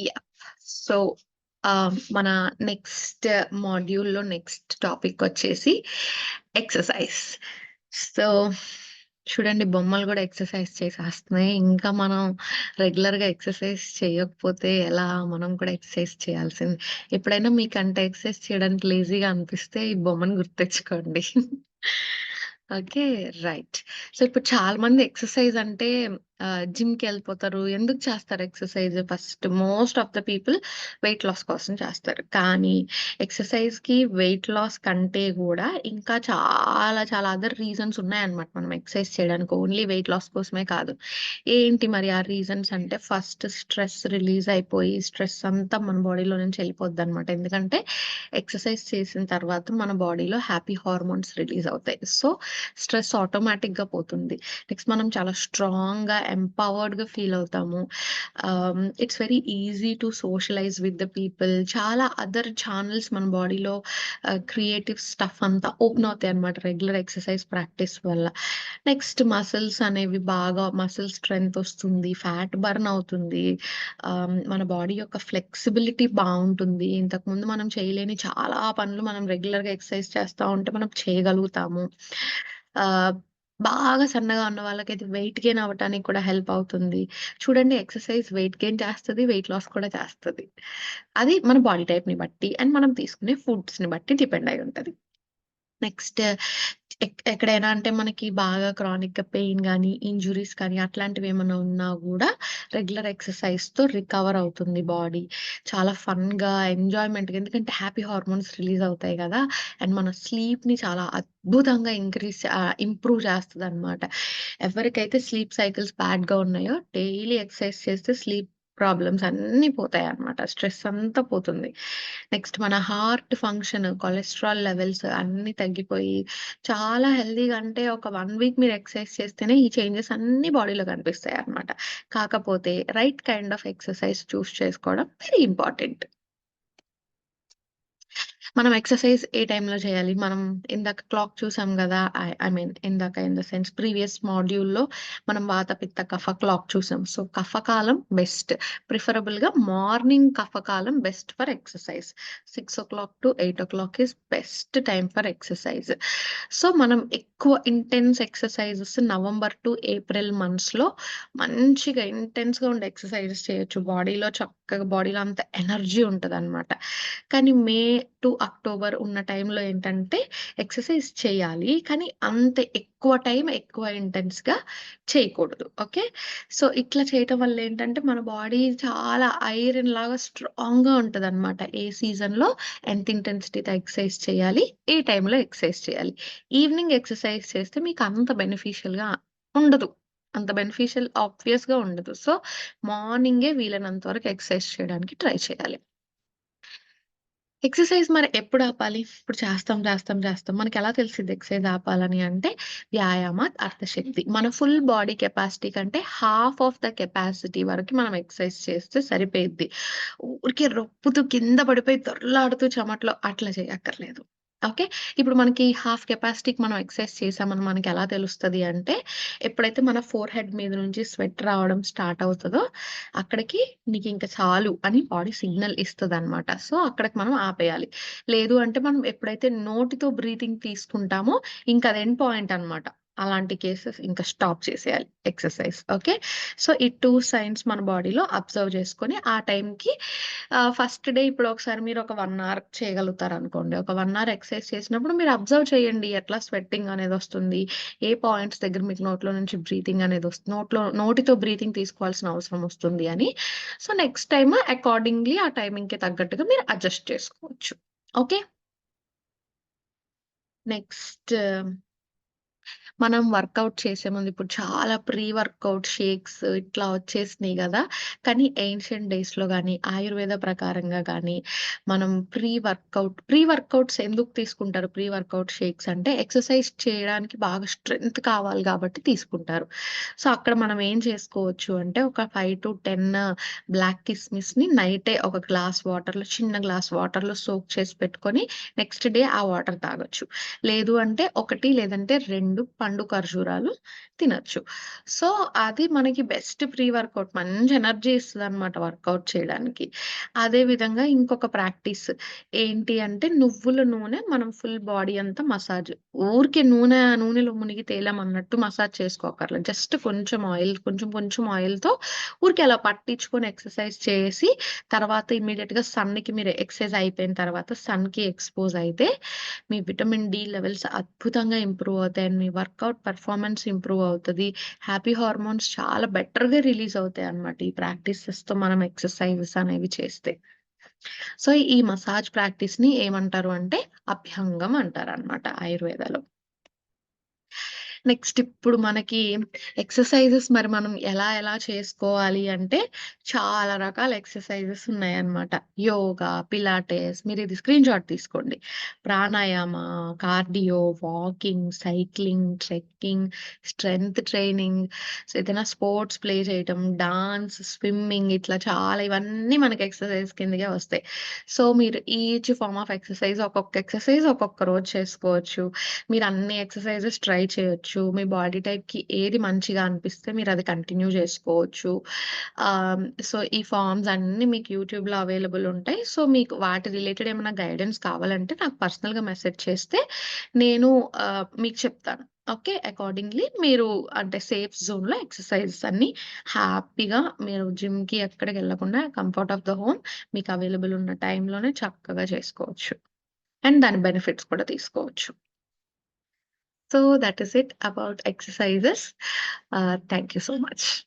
Yeah! So, మన next మాడ్యూల్‌లో next topic వచ్చేసి ఎక్సర్‌సైజ్. సో, చూడండి బొమ్మలు గూడా ఎక్సర్‌సైజ్ చేసేస్తున్నాయి. ఇంకా మనం రెగ్యులర్‌గా ఎక్సర్‌సైజ్ చేయకపోతే ఎలా? మనం కూడా ఎక్సర్‌సైజ్ చేయాల్సింది. ఎప్పుడైనా మీకంటే ఎక్సర్‌సైజ్ చేయడానికి లేజీగా అనిపిస్తే ఈ బొమ్మను గుర్తెచ్చుకోండి. ఓకే. రైట్. సో, ఇప్పుడు చాలా మంది ఎక్సర్‌సైజ్ అంటే జిమ్‌కెళ్ళిపోతారు. ఎందుకు చేస్తారు exercise? First most of the people weight loss కోసం చేస్తారు. కానీ ఎక్సర్‌సైజ్‌కి వెయిట్ లాస్ కంటే గూడా ఇంకా చాలా చాలా అదర్ రీజన్స్ ఉన్నాయన్నమాట. మనం ఎక్సర్‌సైజ్ చేయడానికి ఓన్లీ వెయిట్ లాస్ కోసమే కాదు. ఏంటి మరి ఆ రీజన్స్ అంటే ఫస్ట్ స్ట్రెస్ రిలీజ్ అయిపోయి స్ట్రెస్ అంతా మన బాడీలో నుంచి వెళ్ళిపోద్దన్నమాట. ఎందుకంటే ఎక్సర్‌సైజ్ చేసిన తర్వాత మన బాడీలో హ్యాపీ హార్మోన్స్ రిలీజ్ అవుతాయి. సో, స్ట్రెస్ ఆటోమేటిక్‌గా పోతుంది. నెక్స్ట్ మనం చాలా స్ట్రాంగ్‌గా, ఎంపవర్డ్‌గా ఫీల్ అవుతాము. It's very easy to socialise with the people. చాలా అదర్ ఛానెల్స్ మన బాడీలో క్రియేటివ్ స్టఫ్ అంతా ఓపెన్ అవుతాయన్నమాట రెగ్యులర్ ఎక్సర్‌సైజ్ ప్రాక్టీస్ వల్ల. నెక్స్ట్ మసిల్స్ అనేవి బాగా మసిల్ స్ట్రెంత్ వస్తుంది. ఫ్యాట్ బర్న్ అవుతుంది. మన బాడీ యొక్క ఫ్లెక్సిబిలిటీ బావుంటుంది. ఇంతకుముందు మనం చేయలేని చాలా పనులు మనం రెగ్యులర్‌గా ఎక్సర్‌సైజ్ చేస్తా ఉంటే మనం చేయగలుగుతాము. ఆహ్, బాగా సన్నగా ఉన్న వాళ్ళకైతే వెయిట్ గెయిన్ అవ్వటానికి కూడా హెల్ప్ అవుతుంది. చూడండి ఎక్సర్‌సైజ్ వెయిట్ గెయిన్ చేస్తది. వెయిట్ లాస్ కూడా చేస్తది. అది మన బాడీ టైప్‌ని బట్టి అండ్ మనం తీసుకునే ఫుడ్స్‌ని బట్టి డిపెండ్ అయి ఉంటది. నెక్స్ట్ ఎక్కడైనా అంటే మనకి బాగా క్రానిక్‌గా పెయిన్ గాని, ఇంజ్యూరీస్ కానీ అట్లాంటివేమన్నా ఉన్నా గూడా రెగ్యులర్ ఎక్సర్‌సైజ్‌తో రికవర్ అవుతుంది బాడీ. చాలా ఫన్‌గా, ఎంజాయ్‌మెంట్‌గా ఎందుకంటే హ్యాపీ హార్మోన్స్ రిలీజ్ అవుతాయి గదా! అండ్ మన స్లీప్‌ని చాలా అద్భుతంగా ఇంప్రూవ్ చేస్తదనమాట. ఎవరికైతే స్లీప్ సైకిల్స్ బ్యాడ్‌గా ఉన్నాయో డైలీ ఎక్సర్‌సైజ్ చేస్తే స్లీప్ ప్రాబ్లమ్స్ అన్నీ పోతాయన్నమాట. స్ట్రెస్ అంతా పోతుంది. నెక్స్ట్ మన హార్ట్ ఫంక్షన్, కొలెస్ట్రాల్ లెవెల్స్ అన్నీ తగ్గిపోయి చాలా హెల్తీగా అంటే ఒక 1 వీక్ మీరు ఎక్సర్సైజ్ చేస్తేనే ఈ చేంజెస్ అన్నీ బాడీలో కనిపిస్తాయన్నమాట. కాకపోతే right kind of exercise choose చేసుకోవడం వెరీ ఇంపార్టెంట్. మనం ఎక్సర్సైజ్ ఏ టైంలో చేయాలి? మనం ఇందాక క్లాక్ చూసాం గదా! ఐ మీన్ ఇందాక ఇన్ ద సెన్స్ ప్రీవియస్ మాడ్యూల్‌లో మనం వాత, పిత్త, కఫ క్లాక్ చూసాం. సో, కఫకాలం బెస్ట్. ప్రిఫరబుల్‌గా మార్నింగ్ కఫకాలం best for exercise. 6:00-8:00 is best time for exercise. So, మనం ఎక్కువ intense exercises November to April మంత్స్‌లో మంచిగా ఇంటెన్స్‌గా ఉండే ఎక్సర్సైజెస్ చేయొచ్చు. బాడీలో చక్కగా బాడీలో అంత ఎనర్జీ ఉంటదనమాట. కానీ మే టు అక్టోబర్ ఉన్న టైంలో ఏంటంటే ఎక్సర్సైజ్ చేయాలి. కానీ అంత ఎక్కువ టైం, ఎక్కువ ఇంటెన్స్‌గా చేయకూడదు. ఓకే. సో, ఇట్లా చేయటం వల్ల ఏంటంటే మన బాడీ చాలా ఐరన్ లాగా స్ట్రాంగ్‌గా ఉంటదనమాట. ఏ సీజన్‌లో ఎంత ఇంటెన్సిటీతో ఎక్సర్సైజ్ చేయాలి, ఏ టైంలో ఎక్సర్సైజ్ చేయాలి. ఈవినింగ్ ఎక్సర్సైజ్ చేస్తే మీకు అంత బెనిఫిషియల్‌గా ఉండదు. అంత బెనిఫిషియల్ ఆబ్వియస్‌గా ఉండదు. సో, మార్నింగే వీలైనంత వరకు ఎక్సర్సైజ్ చేయడానికి ట్రై చేయాలి. ఎక్సర్సైజ్ మరి ఎప్పుడాపాలి? ఇప్పుడు చేస్తాం. మనకెలా తెలిసిద్ది ఎక్సర్సైజ్ ఆపాలని అంటే, వ్యాయామాత్ అర్థశక్తి. మన ఫుల్ బాడీ కెపాసిటీ కంటే హాఫ్ ఆఫ్ ద కెపాసిటీ వరకి మనం ఎక్సర్సైజ్ చేస్తే సరిపోయిద్ది. ఊరికే రొప్పుతూ కింద పడిపోయి దొర్లాడుతూ చెమటలో అట్లా చేయక్కర్లేదు. ఓకే. ఇప్పుడు మనకి హాఫ్ కెపాసిటీకి మనం ఎక్సర్సైజ్ చేశామని మనకెలా తెలుస్తది అంటే, ఎప్పుడైతే మన ఫోర్ హెడ్ మీద నుంచి స్వెట్ రావడం స్టార్ట్ అవుతదో, అక్కడికి నీకింక చాలు అని బాడీ సిగ్నల్ ఇస్తదనమాట. సో, అక్కడికి మనం ఆపేయాలి. లేదు అంటే మనం ఎప్పుడైతే నోటితో బ్రీతింగ్ తీసుకుంటామో ఇంకది ఎండ్ పాయింట్ అనమాట. అలాంటి కేసెస్ ఇంకా స్టాప్ చేసేయాలి ఎక్సర్సైజ్. ఓకే. సో, ఈ 2 సైన్స్ మన బాడీలో అబ్జర్వ్ చేసుకొని ఆ టైంకి ఫస్ట్ డే ఇప్పుడు ఒకసారి మీరు ఒక 1 అవర్ చేయగలుగుతారనుకోండి. ఒక 1 అవర్ ఎక్సర్సైజ్ చేసినప్పుడు మీరు అబ్జర్వ్ చేయండి. ఎట్లా స్వెట్టింగ్ అనేదొస్తుంది. ఏ పాయింట్స్ దగ్గర మీకు నోట్లో నుంచి బ్రీతింగ్ అనేదొస్తుంది. నోటితో బ్రీతింగ్ తీసుకోవాల్సిన అవసరం వస్తుంది అని. సో, నెక్స్ట్ టైమ్ అకార్డింగ్‌లీ ఆ టైమింగ్‌కి తగ్గట్టుగా మీరు అడ్జస్ట్ చేసుకోవచ్చు. ఓకే. నెక్స్ట్ మనం వర్కౌట్ చేసే ముందు ఇప్పుడు చాలా ప్రీ వర్కౌట్ షేక్స్ ఇట్లా వచ్చేసినాయి గదా! కానీ ఏన్షియంట్ డేస్‌లో గాని, ఆయుర్వేద ప్రకారంగా గాని, మనం ప్రీ వర్కౌట్స్ ఎందుకు తీసుకుంటారు? ప్రీ వర్కౌట్ షేక్స్ అంటే ఎక్సర్సైజ్ చేయడానికి బాగా స్ట్రెంత్ కావాలి గాబట్టి తీసుకుంటారు. సో, అక్కడ మనం ఏం చేసుకోవచ్చు అంటే ఒక 5-10 బ్లాక్ కిస్మిస్‌ని నైటే ఒక గ్లాస్ వాటర్‌లో చిన్న గ్లాస్ వాటర్‌లో సోక్ చేసి పెట్టుకొని నెక్స్ట్ డే ఆ వాటర్ తాగొచ్చు. లేదు అంటే 1 లేదంటే 2 పండు ఖర్జూరాలు తినొచ్చు. సో, అది మనకి బెస్ట్ ప్రీ వర్కౌట్. మంచి ఎనర్జీ ఇస్తదనమాట వర్కౌట్ చేయడానికి. అదే విధంగా ఇంకొక ప్రాక్టీస్ ఏంటి అంటే నువ్వుల నూనె మనం ఫుల్ బాడీ అంతా మసాజ్. ఊరికే నూనెలో మునిగి తేలామన్నట్టు మసాజ్ చేసుకోక్కర్లేదు. జస్ట్ కొంచెం ఆయిల్ కొంచెం కొంచెం ఆయిల్‌తో ఊరికే అలా పట్టించుకొని ఎక్సర్‌సైజ్ చేసి తర్వాత ఇమ్మీడియేట్‌గా సన్‌కి మీరు ఎక్సర్‌సైజ్ అయిపోయిన తర్వాత సన్‌కి ఎక్స్‌పోజ్ అయితే మీ విటమిన్ డి లెవెల్స్ అద్భుతంగా ఇంప్రూవ్ అవుతాయి. అండ్ మీ వర్కౌట్ పెర్ఫార్మన్స్ ఇంప్రూవ్ అవుతది. హ్యాపీ హార్మోన్స్ చాలా బెటర్‌గా రిలీజ్ అవుతాయన్నమాట. ఈ ప్రాక్టీసెస్‌తో మనం ఎక్సర్‌సైజెస్ అనేవి చేస్తే. సో, ఈ మసాజ్ ప్రాక్టీస్‌ని ఏమంటారు అంటే అభ్యంగం అంటారన్నమాట ఆయుర్వేదాలో. నెక్స్ట్ ఇప్పుడు మనకి ఎక్సర్‌సైజెస్ మరి మనం ఎలా చేసుకోవాలి అంటే, చాలా రకాల ఎక్సర్‌సైజెస్ ఉన్నాయన్నమాట. యోగా, పిలాటెస్ మీరిది స్క్రీన్‌షాట్ తీసుకోండి. Pranayama, cardio, walking, cycling, trekking, strength training, so ఏదైనా స్పోర్ట్స్ ప్లే చేయటం, డాన్స్, స్విమ్మింగ్ ఇట్లా చాలా ఇవన్నీ మనకి ఎక్సర్‌సైజ్ కిందకే వస్తాయి. సో, మీరు ఈచ్ ఫార్మ్ ఆఫ్ ఒక్కొక్క ఎక్సర్‌సైజ్ ఒక్కొక్క రోజు చేసుకోవచ్చు. మీరన్ని ఎక్సర్‌సైజెస్ ట్రై చేయొచ్చు. మీ బాడీ టైప్‌కి ఏది మంచిగా అనిపిస్తే మీరది కంటిన్యూ జేసుకోవచ్చు. సో, ఈ ఫార్మ్స్ అన్నీ మీకు యూట్యూబ్‌లో అవైలబుల్ ఉంటాయి. సో, మీకు వాటి రిలేటెడ్ ఏమైనా గైడెన్స్ కావాలంటే నాకు పర్సనల్‌గా మెసేజ్ చేస్తే నేను మీకు చెప్తాను. ఓకే. అకార్డింగ్‌లీ మీరు అంటే సేఫ్ జోన్‌లో ఎక్సర్‌సైజెస్ అన్నీ హ్యాపీగా మీరు జిమ్‌కి ఎక్కడికెళ్ళకుండా కంఫర్ట్ ఆఫ్ ద హోమ్ మీకు అవైలబుల్ ఉన్న టైంలోనే చక్కగా చేసుకోవచ్చు. అండ్ దాని బెనిఫిట్స్ కూడా తీసుకోవచ్చు. So that is it about exercises. Thank you so much.